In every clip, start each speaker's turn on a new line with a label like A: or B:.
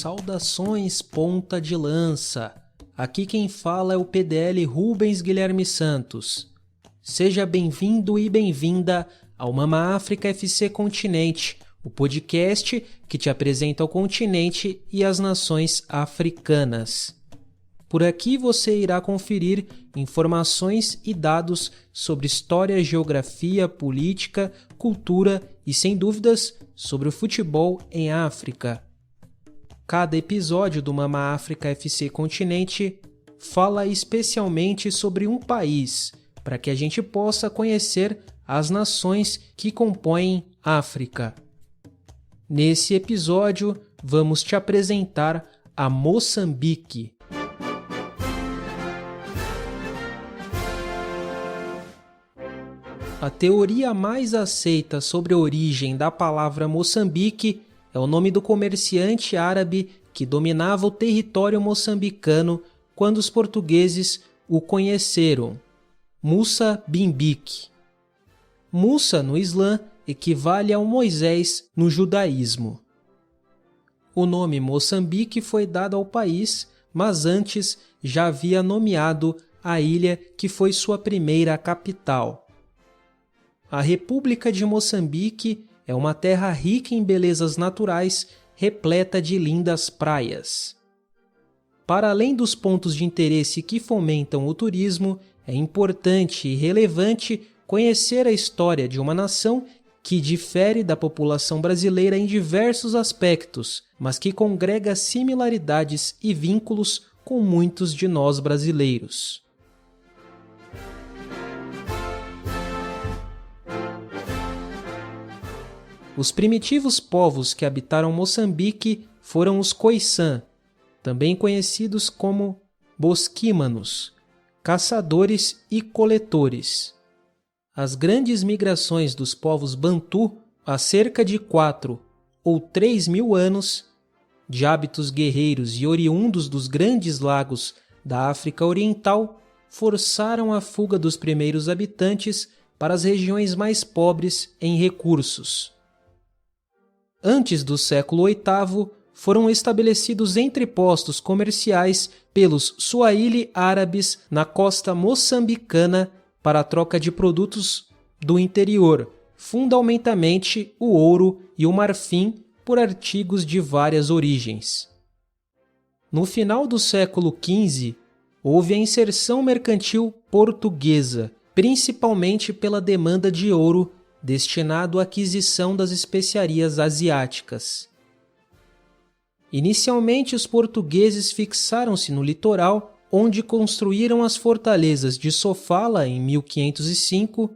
A: Saudações, ponta de lança! Aqui quem fala é o PDL Rubens Guilherme Santos. Seja bem-vindo e bem-vinda ao Mama África FC Continente, o podcast que te apresenta o continente e as nações africanas. Por aqui você irá conferir informações e dados sobre história, geografia, política, cultura e, sem dúvidas, sobre o futebol em África. Cada episódio do Mama África FC Continente fala especialmente sobre um país, para que a gente possa conhecer as nações que compõem África. Nesse episódio, vamos te apresentar a Moçambique. A teoria mais aceita sobre a origem da palavra Moçambique é o nome do comerciante árabe que dominava o território moçambicano quando os portugueses o conheceram, Musa bin Bik. Musa, no Islã, equivale ao Moisés no judaísmo. O nome Moçambique foi dado ao país, mas antes já havia nomeado a ilha que foi sua primeira capital. A República de Moçambique é uma terra rica em belezas naturais, repleta de lindas praias. Para além dos pontos de interesse que fomentam o turismo, é importante e relevante conhecer a história de uma nação que difere da população brasileira em diversos aspectos, mas que congrega similaridades e vínculos com muitos de nós brasileiros. Os primitivos povos que habitaram Moçambique foram os Khoisan, também conhecidos como bosquímanos, caçadores e coletores. As grandes migrações dos povos Bantu há cerca de 4 ou 3 mil anos, de hábitos guerreiros e oriundos dos grandes lagos da África Oriental, forçaram a fuga dos primeiros habitantes para as regiões mais pobres em recursos. Antes do século VIII, foram estabelecidos entrepostos comerciais pelos Swahili árabes na costa moçambicana para a troca de produtos do interior, fundamentalmente o ouro e o marfim, por artigos de várias origens. No final do século XV, houve a inserção mercantil portuguesa, principalmente pela demanda de ouro destinado à aquisição das especiarias asiáticas. Inicialmente, os portugueses fixaram-se no litoral, onde construíram as fortalezas de Sofala em 1505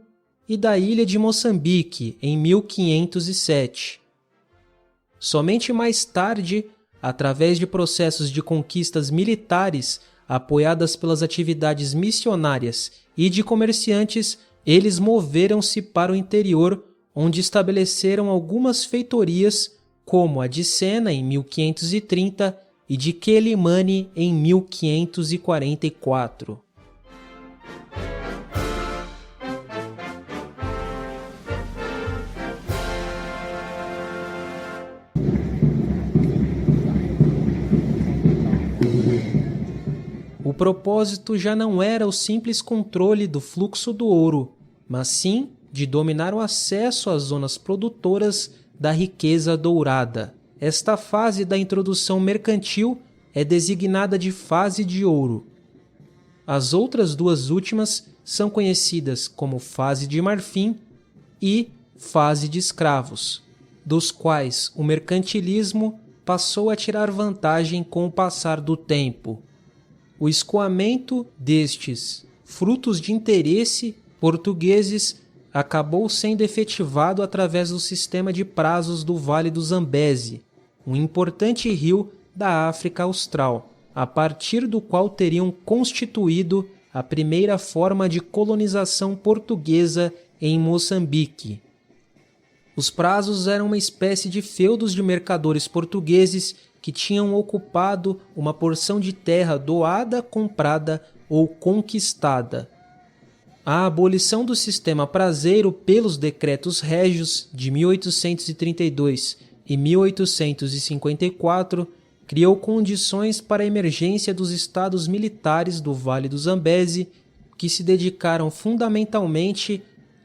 A: e da ilha de Moçambique em 1507. Somente mais tarde, através de processos de conquistas militares apoiadas pelas atividades missionárias e de comerciantes, eles moveram-se para o interior, onde estabeleceram algumas feitorias, como a de Sena em 1530 e de Quelimane em 1544. O propósito já não era o simples controle do fluxo do ouro, mas sim de dominar o acesso às zonas produtoras da riqueza dourada. Esta fase da introdução mercantil é designada de fase de ouro. As outras duas últimas são conhecidas como fase de marfim e fase de escravos, dos quais o mercantilismo passou a tirar vantagem com o passar do tempo. O escoamento destes frutos de interesse portugueses acabou sendo efetivado através do sistema de prazos do Vale do Zambeze, um importante rio da África Austral, a partir do qual teriam constituído a primeira forma de colonização portuguesa em Moçambique. Os prazos eram uma espécie de feudos de mercadores portugueses que tinham ocupado uma porção de terra doada, comprada ou conquistada. A abolição do sistema prazeiro pelos decretos régios de 1832 e 1854 criou condições para a emergência dos estados militares do Vale do Zambeze, que se dedicaram fundamentalmente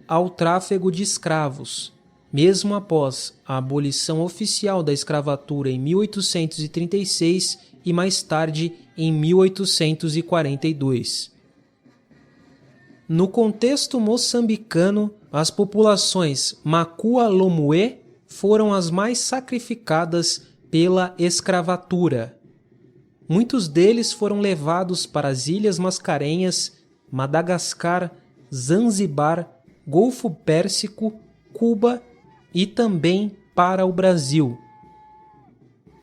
A: ao tráfego de escravos, mesmo após a abolição oficial da escravatura em 1836 e mais tarde em 1842. No contexto moçambicano, as populações Makua-Lomue foram as mais sacrificadas pela escravatura. Muitos deles foram levados para as Ilhas Mascarenhas, Madagascar, Zanzibar, Golfo Pérsico, Cuba e também para o Brasil.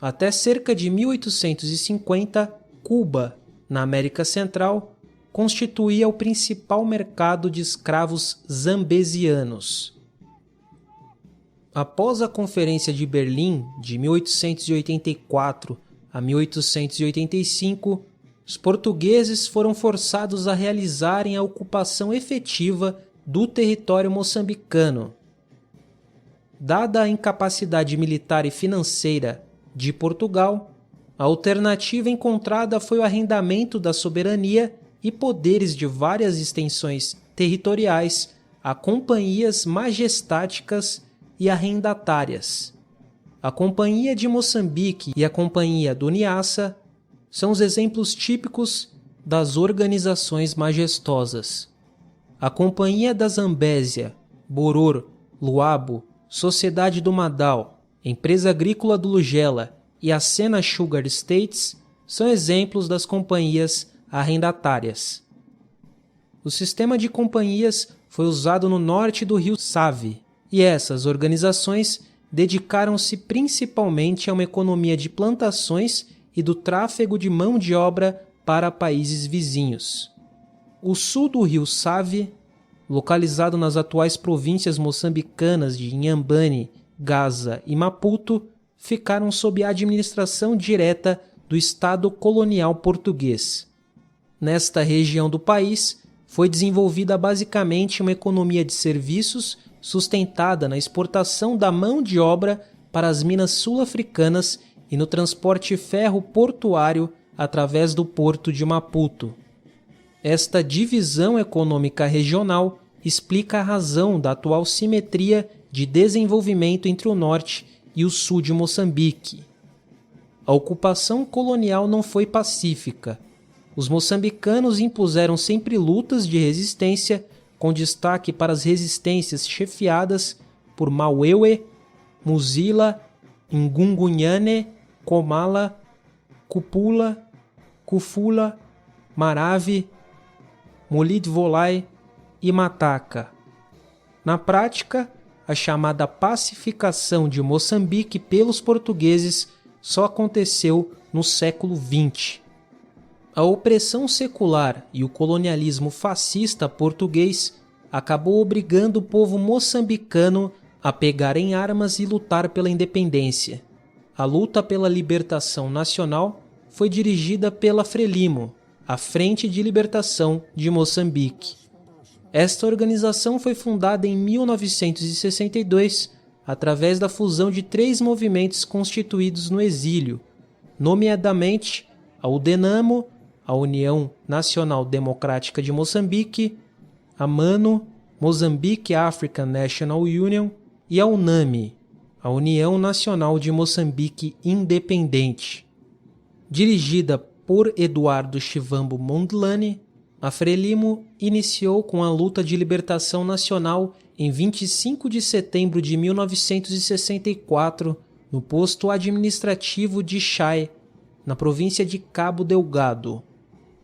A: Até cerca de 1850, Cuba, na América Central, constituía o principal mercado de escravos zambesianos. Após a Conferência de Berlim, de 1884 a 1885, os portugueses foram forçados a realizarem a ocupação efetiva do território moçambicano. Dada a incapacidade militar e financeira de Portugal, a alternativa encontrada foi o arrendamento da soberania e poderes de várias extensões territoriais a companhias majestáticas e arrendatárias. A Companhia de Moçambique e a Companhia do Niassa são os exemplos típicos das organizações majestosas. A Companhia da Zambésia, Boror, Luabo, Sociedade do Madal, Empresa Agrícola do Lugela e a Sena Sugar States são exemplos das companhias arrendatárias. O sistema de companhias foi usado no norte do rio Save, e essas organizações dedicaram-se principalmente a uma economia de plantações e do tráfego de mão de obra para países vizinhos. O sul do rio Save, localizado nas atuais províncias moçambicanas de Inhambane, Gaza e Maputo, ficaram sob a administração direta do Estado colonial português. Nesta região do país, foi desenvolvida basicamente uma economia de serviços sustentada na exportação da mão de obra para as minas sul-africanas e no transporte ferro-portuário através do porto de Maputo. Esta divisão econômica regional explica a razão da atual simetria de desenvolvimento entre o norte e o sul de Moçambique. A ocupação colonial não foi pacífica. Os moçambicanos impuseram sempre lutas de resistência, com destaque para as resistências chefiadas por Mauewe, Muzila, Ngungunyane, Komala, Kupula, Kufula, Marave, Molidvolai e Mataka. Na prática, a chamada pacificação de Moçambique pelos portugueses só aconteceu no século XX. A opressão secular e o colonialismo fascista português acabou obrigando o povo moçambicano a pegar em armas e lutar pela independência. A luta pela libertação nacional foi dirigida pela Frelimo, a Frente de Libertação de Moçambique. Esta organização foi fundada em 1962 através da fusão de 3 movimentos constituídos no exílio, nomeadamente a UDENAMO, a União Nacional Democrática de Moçambique, a MANO, Mozambique African National Union, e a UNAMI, a União Nacional de Moçambique Independente. Dirigida por Eduardo Chivambo Mondlane, a Frelimo iniciou com a luta de libertação nacional em 25 de setembro de 1964, no posto administrativo de Chai, na província de Cabo Delgado.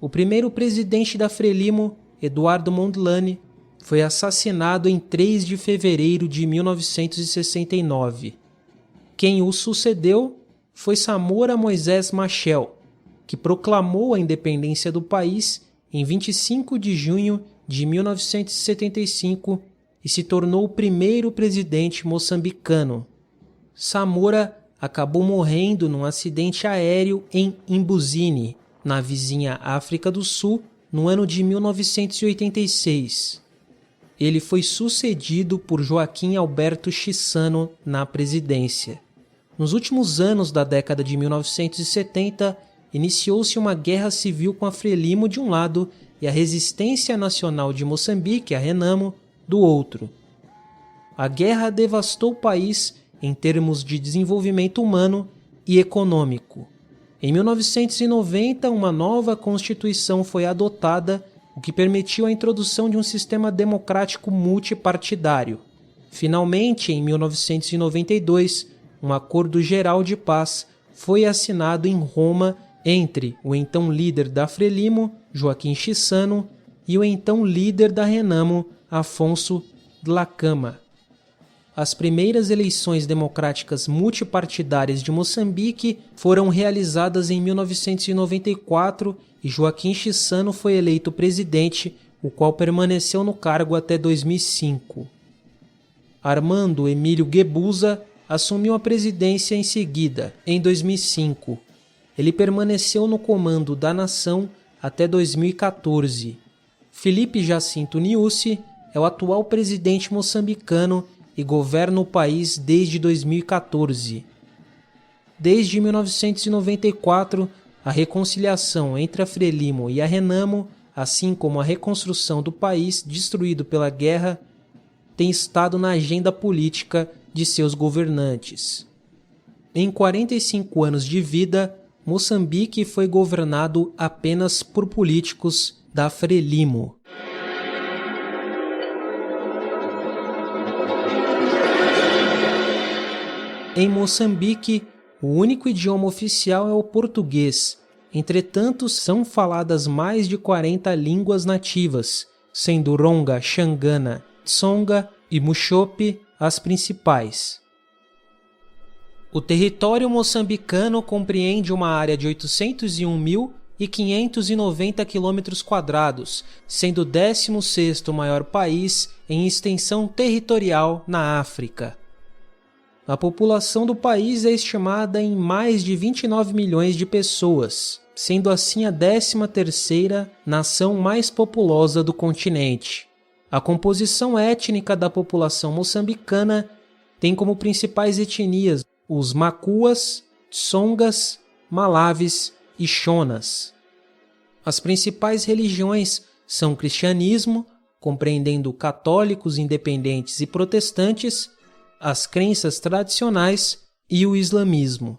A: O primeiro presidente da Frelimo, Eduardo Mondlane, foi assassinado em 3 de fevereiro de 1969. Quem o sucedeu foi Samora Moisés Machel, que proclamou a independência do país em 25 de junho de 1975 e se tornou o primeiro presidente moçambicano. Samora acabou morrendo num acidente aéreo em Imbuzine, na vizinha África do Sul, no ano de 1986. Ele foi sucedido por Joaquim Alberto Chissano na presidência. Nos últimos anos da década de 1970, iniciou-se uma guerra civil com a Frelimo de um lado e a Resistência Nacional de Moçambique, a Renamo, do outro. A guerra devastou o país em termos de desenvolvimento humano e econômico. Em 1990, uma nova Constituição foi adotada, o que permitiu a introdução de um sistema democrático multipartidário. Finalmente, em 1992, um acordo geral de paz foi assinado em Roma entre o então líder da Frelimo, Joaquim Chissano, e o então líder da Renamo, Afonso Dhlakama. As primeiras eleições democráticas multipartidárias de Moçambique foram realizadas em 1994 e Joaquim Chissano foi eleito presidente, o qual permaneceu no cargo até 2005. Armando Emílio Guebuza assumiu a presidência em seguida, em 2005. Ele permaneceu no comando da nação até 2014. Filipe Jacinto Nyusi é o atual presidente moçambicano e governa o país desde 2014. Desde 1994, a reconciliação entre a Frelimo e a Renamo, assim como a reconstrução do país destruído pela guerra, tem estado na agenda política de seus governantes. Em 45 anos de vida, Moçambique foi governado apenas por políticos da Frelimo. Em Moçambique, o único idioma oficial é o português. Entretanto, são faladas mais de 40 línguas nativas, sendo Ronga, Xangana, Tsonga e Muxope as principais. O território moçambicano compreende uma área de 801.590 km², sendo o 16º maior país em extensão territorial na África. A população do país é estimada em mais de 29 milhões de pessoas, sendo assim a 13ª nação mais populosa do continente. A composição étnica da população moçambicana tem como principais etnias os Macuas, Tsongas, Malavis e Shonas. As principais religiões são o cristianismo, compreendendo católicos, independentes e protestantes, as crenças tradicionais e o islamismo.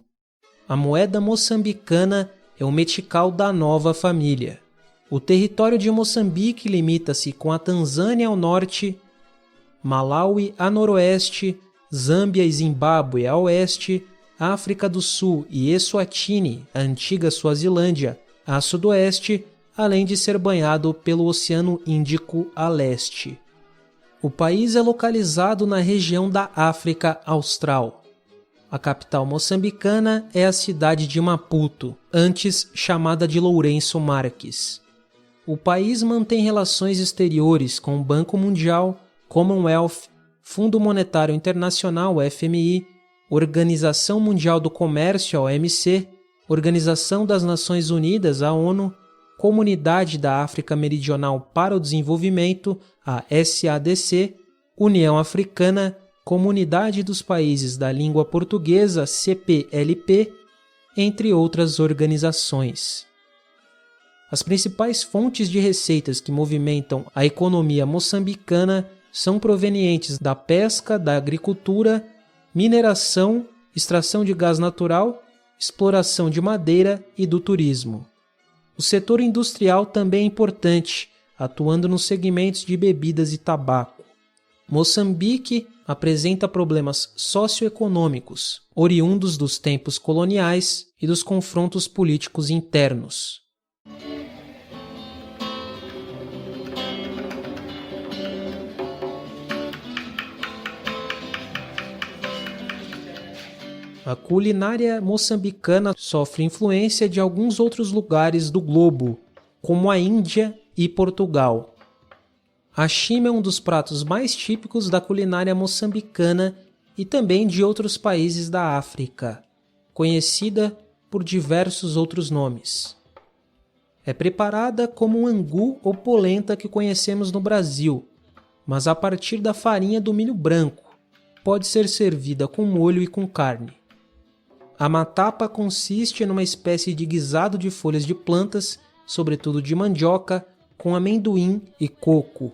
A: A moeda moçambicana é o metical da nova família. O território de Moçambique limita-se com a Tanzânia ao norte, Malawi a noroeste, Zâmbia e Zimbábue a oeste, África do Sul e Eswatini, a antiga Suazilândia, a sudoeste, além de ser banhado pelo Oceano Índico a leste. O país é localizado na região da África Austral. A capital moçambicana é a cidade de Maputo, antes chamada de Lourenço Marques. O país mantém relações exteriores com o Banco Mundial, Commonwealth, Fundo Monetário Internacional, FMI, Organização Mundial do Comércio, OMC, Organização das Nações Unidas, a ONU, Comunidade da África Meridional para o Desenvolvimento, a SADC, União Africana, Comunidade dos Países da Língua Portuguesa, CPLP, entre outras organizações. As principais fontes de receitas que movimentam a economia moçambicana são provenientes da pesca, da agricultura, mineração, extração de gás natural, exploração de madeira e do turismo. O setor industrial também é importante, atuando nos segmentos de bebidas e tabaco. Moçambique apresenta problemas socioeconômicos, oriundos dos tempos coloniais e dos confrontos políticos internos. A culinária moçambicana sofre influência de alguns outros lugares do globo, como a Índia e Portugal. A chima é um dos pratos mais típicos da culinária moçambicana e também de outros países da África, conhecida por diversos outros nomes. É preparada como um angu ou polenta que conhecemos no Brasil, mas a partir da farinha do milho branco. Pode ser servida com molho e com carne. A matapa consiste numa espécie de guisado de folhas de plantas, sobretudo de mandioca, com amendoim e coco.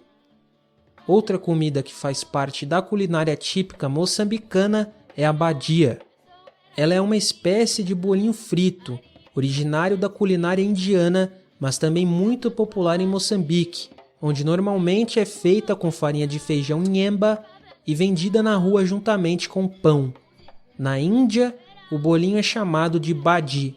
A: Outra comida que faz parte da culinária típica moçambicana é a badia. Ela é uma espécie de bolinho frito, originário da culinária indiana, mas também muito popular em Moçambique, onde normalmente é feita com farinha de feijão nhemba e vendida na rua juntamente com pão. Na Índia, o bolinho é chamado de badi.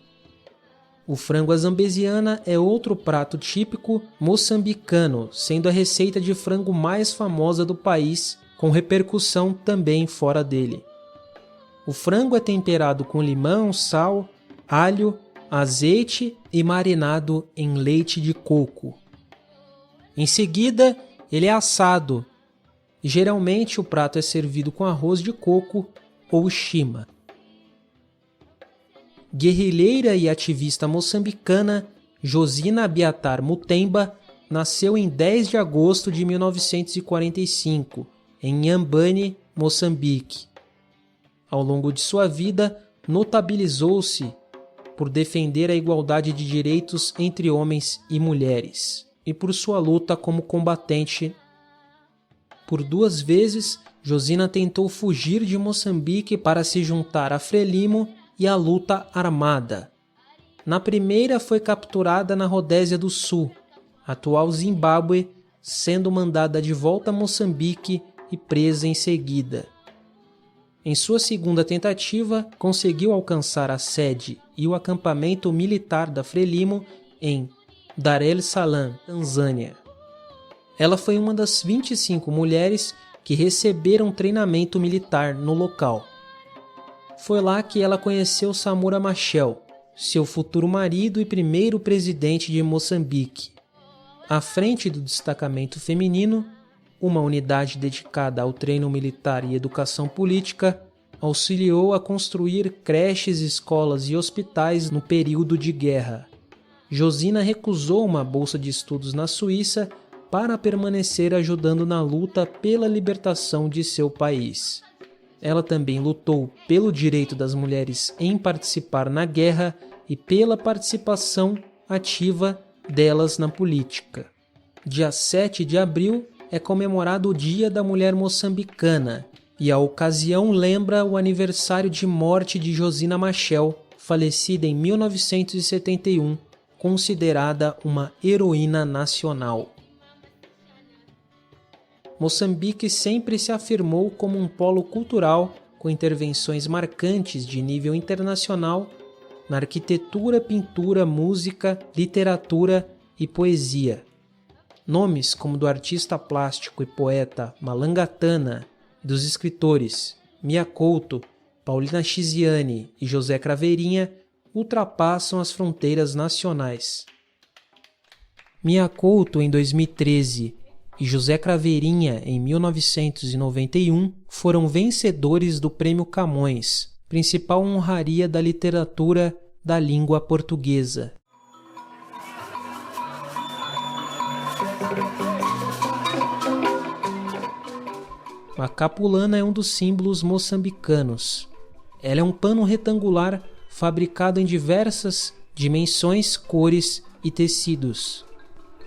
A: O frango à zambesiana é outro prato típico moçambicano, sendo a receita de frango mais famosa do país, com repercussão também fora dele. O frango é temperado com limão, sal, alho, azeite e marinado em leite de coco. Em seguida, ele é assado. Geralmente o prato é servido com arroz de coco ou shima. Guerrilheira e ativista moçambicana Josina Abiatar Mutemba nasceu em 10 de agosto de 1945, em Inhambane, Moçambique. Ao longo de sua vida, notabilizou-se por defender a igualdade de direitos entre homens e mulheres e por sua luta como combatente. Por 2 vezes, Josina tentou fugir de Moçambique para se juntar a Frelimo e a luta armada. Na primeira foi capturada na Rodésia do Sul, atual Zimbábue, sendo mandada de volta a Moçambique e presa em seguida. Em sua segunda tentativa, conseguiu alcançar a sede e o acampamento militar da Frelimo em Dar es Salaam, Tanzânia. Ela foi uma das 25 mulheres que receberam treinamento militar no local. Foi lá que ela conheceu Samora Machel, seu futuro marido e primeiro presidente de Moçambique. À frente do destacamento feminino, uma unidade dedicada ao treino militar e educação política, auxiliou a construir creches, escolas e hospitais no período de guerra. Josina recusou uma bolsa de estudos na Suíça para permanecer ajudando na luta pela libertação de seu país. Ela também lutou pelo direito das mulheres em participar na guerra e pela participação ativa delas na política. Dia 7 de abril é comemorado o Dia da Mulher Moçambicana e a ocasião lembra o aniversário de morte de Josina Machel, falecida em 1971, considerada uma heroína nacional. Moçambique sempre se afirmou como um polo cultural com intervenções marcantes de nível internacional na arquitetura, pintura, música, literatura e poesia. Nomes como do artista plástico e poeta Malangatana e dos escritores Mia Couto, Paulina Chiziane e José Craveirinha ultrapassam as fronteiras nacionais. Mia Couto, em 2013, e José Craveirinha, em 1991, foram vencedores do Prêmio Camões, principal honraria da literatura da língua portuguesa. A capulana é um dos símbolos moçambicanos. Ela é um pano retangular fabricado em diversas dimensões, cores e tecidos.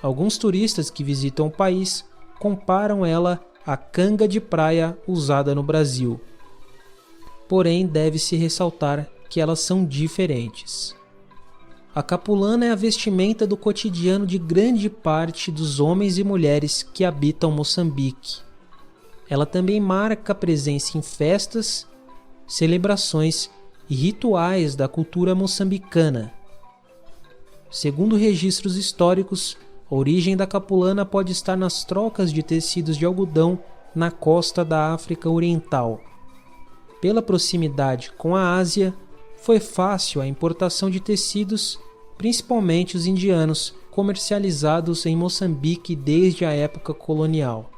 A: Alguns turistas que visitam o país comparam ela à canga de praia usada no Brasil. Porém, deve-se ressaltar que elas são diferentes. A capulana é a vestimenta do cotidiano de grande parte dos homens e mulheres que habitam Moçambique. Ela também marca presença em festas, celebrações e rituais da cultura moçambicana. Segundo registros históricos, a origem da capulana pode estar nas trocas de tecidos de algodão na costa da África Oriental. Pela proximidade com a Ásia, foi fácil a importação de tecidos, principalmente os indianos, comercializados em Moçambique desde a época colonial.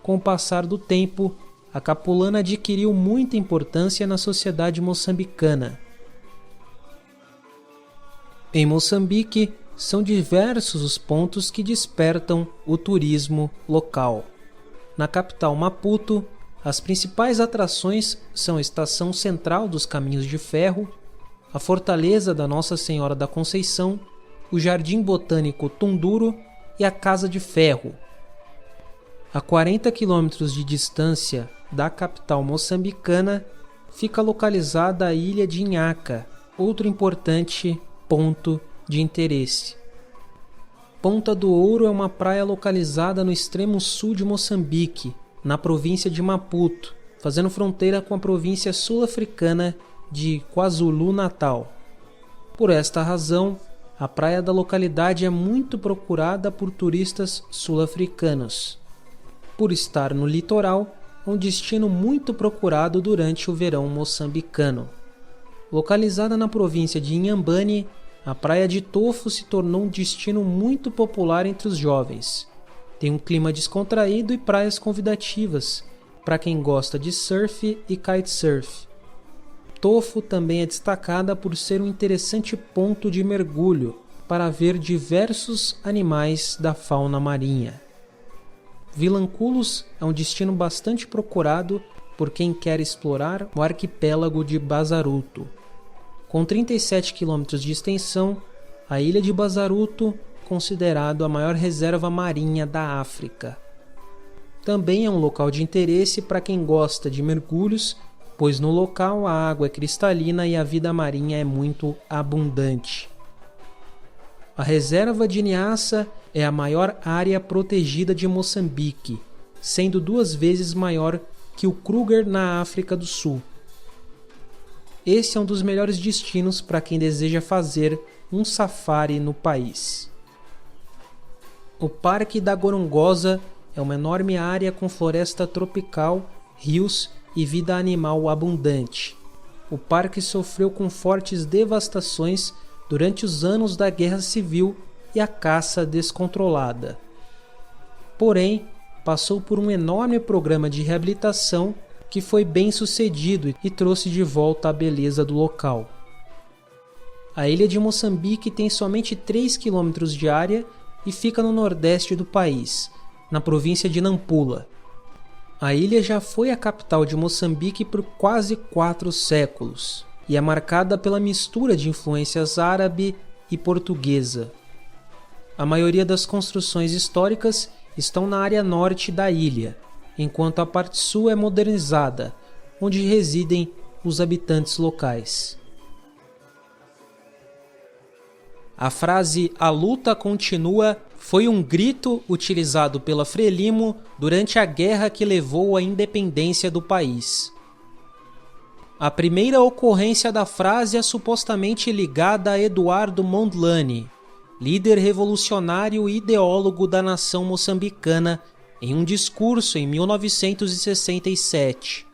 A: Com o passar do tempo, a capulana adquiriu muita importância na sociedade moçambicana. Em Moçambique, são diversos os pontos que despertam o turismo local. Na capital Maputo, As principais atrações são a Estação Central dos Caminhos de Ferro, a Fortaleza da Nossa Senhora da Conceição, o Jardim Botânico Tunduro e a Casa de Ferro. A 40 quilômetros de distância da capital moçambicana fica localizada a ilha de Inhaca, outro importante ponto de interesse. Ponta do Ouro é uma praia localizada no extremo sul de Moçambique, na província de Maputo, fazendo fronteira com a província sul-africana de KwaZulu-Natal. Por esta razão, a praia da localidade é muito procurada por turistas sul-africanos. Por estar no litoral, é um destino muito procurado durante o verão moçambicano. Localizada na província de Inhambane, a praia de Tofo se tornou um destino muito popular entre os jovens. Tem um clima descontraído e praias convidativas para quem gosta de surf e kitesurf. Tofo também é destacada por ser um interessante ponto de mergulho para ver diversos animais da fauna marinha. Vilanculos é um destino bastante procurado por quem quer explorar o arquipélago de Bazaruto. Com 37 km de extensão, a ilha de Bazaruto é considerada a maior reserva marinha da África. Também é um local de interesse para quem gosta de mergulhos, pois no local a água é cristalina e a vida marinha é muito abundante. A reserva de Niassa é a maior área protegida de Moçambique, sendo 2 vezes maior que o Kruger na África do Sul. Esse é um dos melhores destinos para quem deseja fazer um safari no país. O Parque da Gorongosa é uma enorme área com floresta tropical, rios e vida animal abundante. O parque sofreu com fortes devastações durante os anos da Guerra Civil e a caça descontrolada. Porém, passou por um enorme programa de reabilitação que foi bem sucedido e trouxe de volta a beleza do local. A ilha de Moçambique tem somente 3 km de área e fica no nordeste do país, na província de Nampula. A ilha já foi a capital de Moçambique por quase 4 séculos e é marcada pela mistura de influências árabe e portuguesa. A maioria das construções históricas estão na área norte da ilha, enquanto a parte sul é modernizada, onde residem os habitantes locais. A frase "a luta continua" foi um grito utilizado pela Frelimo durante a guerra que levou à independência do país. A primeira ocorrência da frase é supostamente ligada a Eduardo Mondlane, líder revolucionário e ideólogo da nação moçambicana, em um discurso em 1967.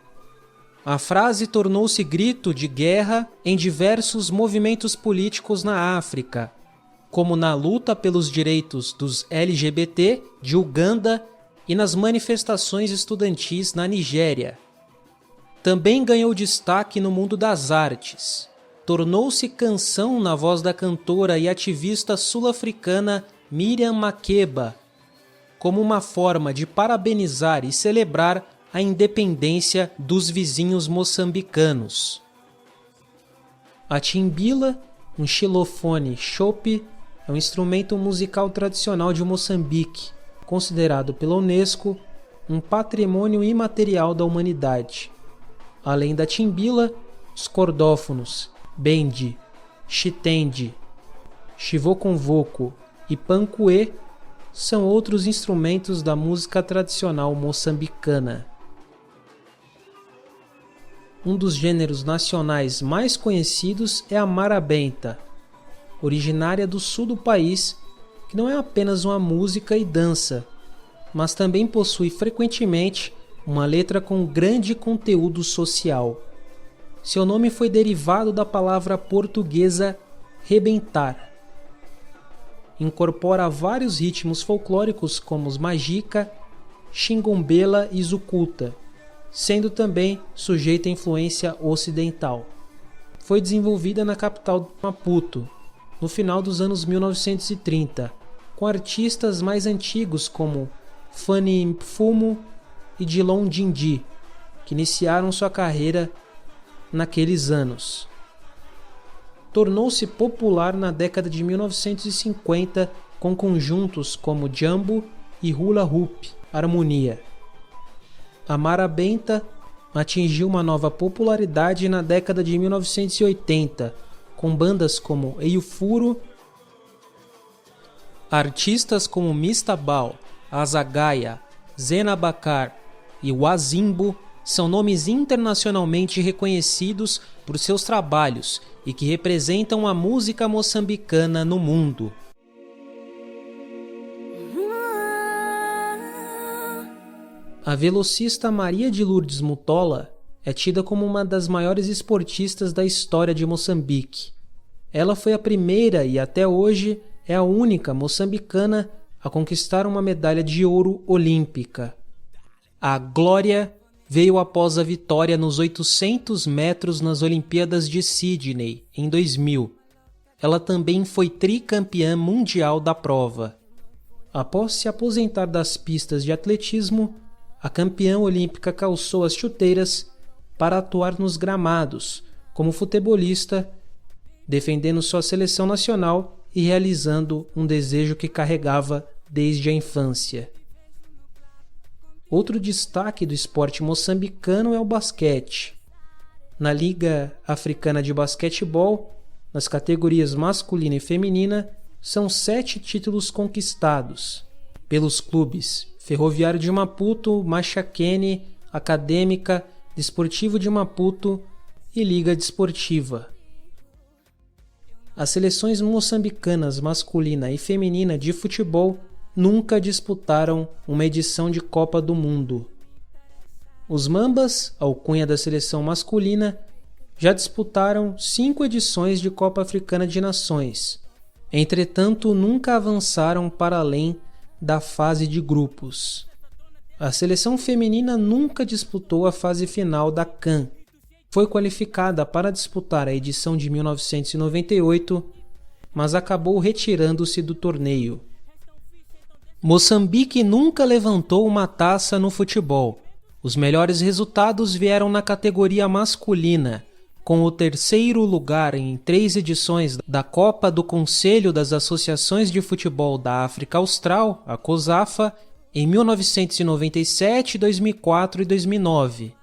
A: A frase tornou-se grito de guerra em diversos movimentos políticos na África, como na luta pelos direitos dos LGBT de Uganda e nas manifestações estudantis na Nigéria. Também ganhou destaque no mundo das artes. Tornou-se canção na voz da cantora e ativista sul-africana Miriam Makeba, como uma forma de parabenizar e celebrar a independência dos vizinhos moçambicanos. A timbila, um xilofone chope, é um instrumento musical tradicional de Moçambique, considerado pela Unesco um patrimônio imaterial da humanidade. Além da timbila, os cordófonos, bendi, chitende, chivoconvoco e pancuê são outros instrumentos da música tradicional moçambicana. Um dos gêneros nacionais mais conhecidos é a marabenta, originária do sul do país, que não é apenas uma música e dança, mas também possui frequentemente uma letra com grande conteúdo social. Seu nome foi derivado da palavra portuguesa rebentar. Incorpora vários ritmos folclóricos como os magica, xingombela e zucuta, sendo também sujeita à influência ocidental. Foi desenvolvida na capital Maputo, no final dos anos 1930, com artistas mais antigos como Fanny Mfumo e Dilon Dindi, que iniciaram sua carreira naqueles anos. Tornou-se popular na década de 1950 com conjuntos como Jambo e Hula Hoop Harmonia. A marabenta atingiu uma nova popularidade na década de 1980, com bandas como Eufuro, artistas como Mistabal, Azagaia, Zena Bacar e Wazimbo são nomes internacionalmente reconhecidos por seus trabalhos e que representam a música moçambicana no mundo. A velocista Maria de Lourdes Mutola é tida como uma das maiores esportistas da história de Moçambique. Ela foi a primeira e até hoje é a única moçambicana a conquistar uma medalha de ouro olímpica. A glória veio após a vitória nos 800 metros nas Olimpíadas de Sydney, em 2000. Ela também foi tricampeã mundial da prova. Após se aposentar das pistas de atletismo, a campeã olímpica calçou as chuteiras para atuar nos gramados, como futebolista, defendendo sua seleção nacional e realizando um desejo que carregava desde a infância. Outro destaque do esporte moçambicano é o basquete. Na Liga Africana de Basquetebol, nas categorias masculina e feminina, são 7 títulos conquistados pelos clubes Ferroviário de Maputo, Machakene, Acadêmica, Desportivo de Maputo e Liga Desportiva. As seleções moçambicanas masculina e feminina de futebol nunca disputaram uma edição de Copa do Mundo. Os Mambas, alcunha da seleção masculina, já disputaram 5 edições de Copa Africana de Nações. Entretanto, nunca avançaram para além da fase de grupos. A seleção feminina nunca disputou a fase final da CAN. Foi qualificada para disputar a edição de 1998, mas acabou retirando-se do torneio. Moçambique nunca levantou uma taça no futebol. Os melhores resultados vieram na categoria masculina, com o 3º lugar em 3 edições da Copa do Conselho das Associações de Futebol da África Austral, a COSAFA, em 1997, 2004 e 2009.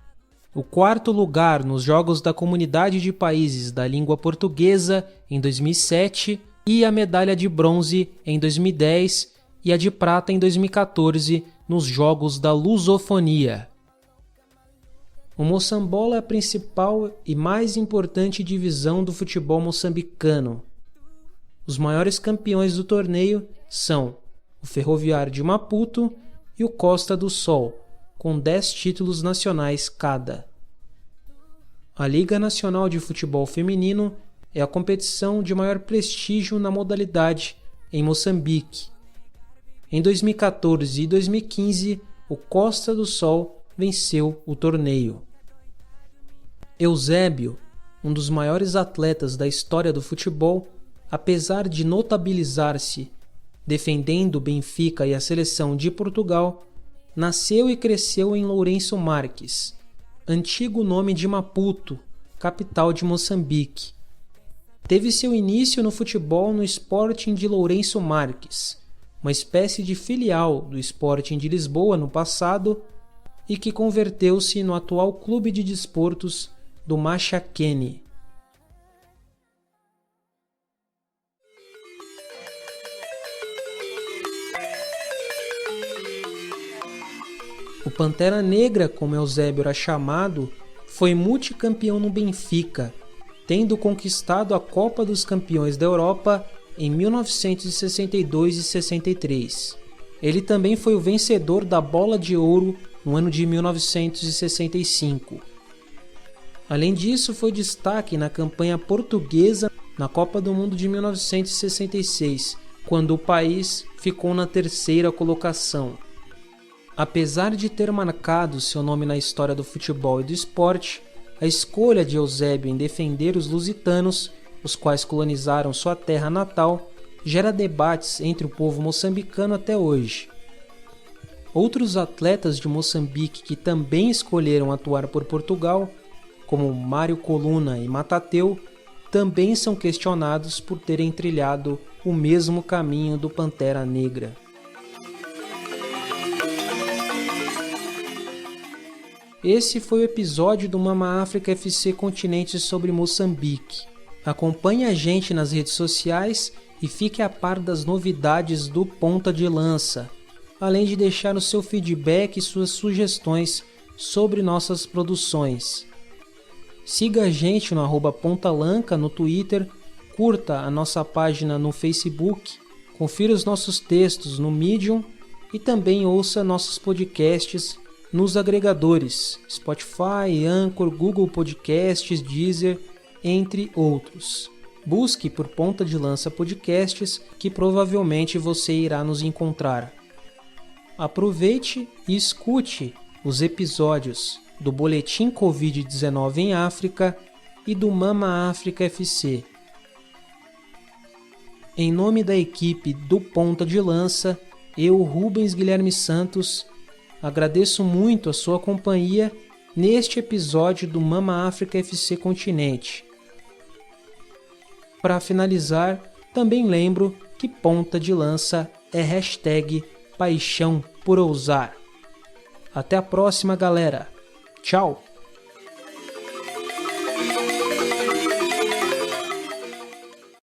A: O 4º lugar nos Jogos da Comunidade de Países da Língua Portuguesa, em 2007, e a medalha de bronze em 2010 e a de prata em 2014 nos Jogos da Lusofonia. O Moçambola é a principal e mais importante divisão do futebol moçambicano. Os maiores campeões do torneio são o Ferroviário de Maputo e o Costa do Sol, com 10 títulos nacionais cada. A Liga Nacional de Futebol Feminino é a competição de maior prestígio na modalidade em Moçambique. Em 2014 e 2015, o Costa do Sol venceu o torneio. Eusébio, um dos maiores atletas da história do futebol, apesar de notabilizar-se defendendo o Benfica e a seleção de Portugal, nasceu e cresceu em Lourenço Marques, antigo nome de Maputo, capital de Moçambique. Teve seu início no futebol no Sporting de Lourenço Marques, uma espécie de filial do Sporting de Lisboa no passado, e que converteu-se no atual clube de desportos do Machakene. O Pantera Negra, como Eusébio era chamado, foi multicampeão no Benfica, tendo conquistado a Copa dos Campeões da Europa em 1962 e 63. Ele também foi o vencedor da Bola de Ouro no ano de 1965. Além disso, foi destaque na campanha portuguesa na Copa do Mundo de 1966, quando o país ficou na 3ª colocação. Apesar de ter marcado seu nome na história do futebol e do esporte, a escolha de Eusébio em defender os lusitanos, os quais colonizaram sua terra natal, gera debates entre o povo moçambicano até hoje. Outros atletas de Moçambique que também escolheram atuar por Portugal, como Mário Coluna e Matateu, também são questionados por terem trilhado o mesmo caminho do Pantera Negra. Esse foi o episódio do Mama África FC Continente sobre Moçambique. Acompanhe a gente nas redes sociais e fique a par das novidades do Ponta de Lança, além de deixar o seu feedback e suas sugestões sobre nossas produções. Siga a gente no @pontalanca no Twitter, curta a nossa página no Facebook, confira os nossos textos no Medium e também ouça nossos podcasts nos agregadores Spotify, Anchor, Google Podcasts, Deezer, entre outros. Busque por Ponta de Lança Podcasts que provavelmente você irá nos encontrar. Aproveite e escute os episódios do Boletim Covid-19 em África e do Mama África FC. Em nome da equipe do Ponta de Lança, eu, Rubens Guilherme Santos, agradeço muito a sua companhia neste episódio do Mama África FC Continente. Para finalizar, também lembro que Ponta de Lança é hashtag Paixão por Ousar. Até a próxima, galera. Tchau!